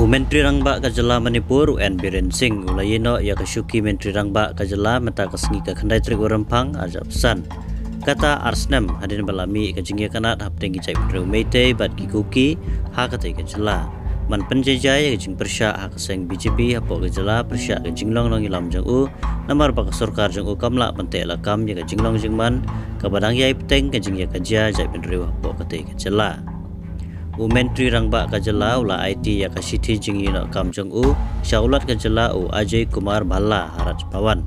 Menteri Rangba Kajala Manipur UN Biren Singh ulayino ya kashuki Menteri Rangba Kajala meta kasngi ka khandai trik urampang ajab san kata arsnem hadin balami kajingya kanat haptengi cai putru meite bat kikuki ha katai Kajala man penjajai kajing persya ha kaseng BJP hapo Kajala persya kajing long ilam jang u namar bak sarkar jang u kamla pante lakam ya kajing long jang man kabadang yai peteng kajing ya kajia jai penriu hapo katai Kajala. Menteri Rangba Kajala ula IT ya kasiti jingi nak kam jong u syaulat Kajala u Ajay Kumar Bhalla Haraj Pawan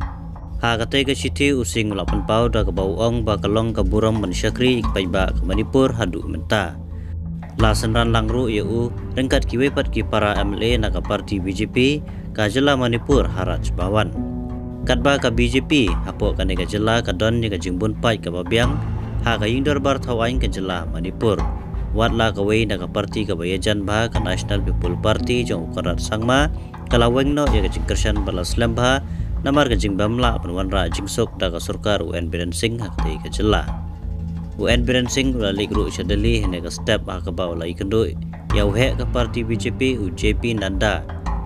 ha katai kasiti using ula penpau da kabau ong ba kalong kaburam mensyakri ikpaiba ke Manipur hadu menta la senran langru ya u rengkat kiwepat ki para MLA nak parti BJP Kajala Manipur Haraj Pawan katba ka BJP hapo kane Kajala kadon ni kajimbun pai ka babiang ha kaying darbar thawaing Kajala Manipur watla kawai naga parti kabayajan bah ka National People Party jong ukarat sangma kalaweng no ya kajing kersan balas lembah namar kajing bamla penwanra jingsok daga surkar UN Biren Singh hakti Kajala UN Biren Singh ulali gru syadali hene ka step ha kabaw lai kendo ya uhe ka parti BJP u JP Nanda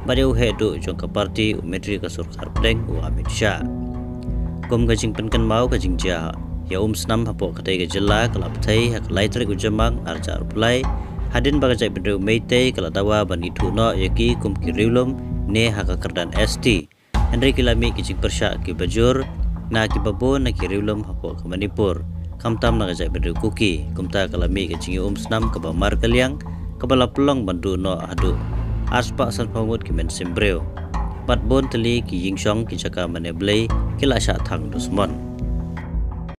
bade uhe do jong ka parti u Menteri ka surkar Pleng u Amit Shah kom kajing penkan mau kajing ja ya senam hapo katai Kajala kalap thai hak lai trik ujamang arjar pulai hadin bagajai bedeu meite kala dawa bani thuno yaki kum kiriulum ne hak kerdan ST Henry kilami kijing persya ki bajur na ki babo na kiriulum hapo ke Manipur kamtam na gajai bedeu kuki kumta kalami kijing senam ke bamar kaliang kabala pelong bandu no hadu aspa san pamut ki men simbreu pat bon teli ki yingshong ki jaka maneblei kila sya thang dusmon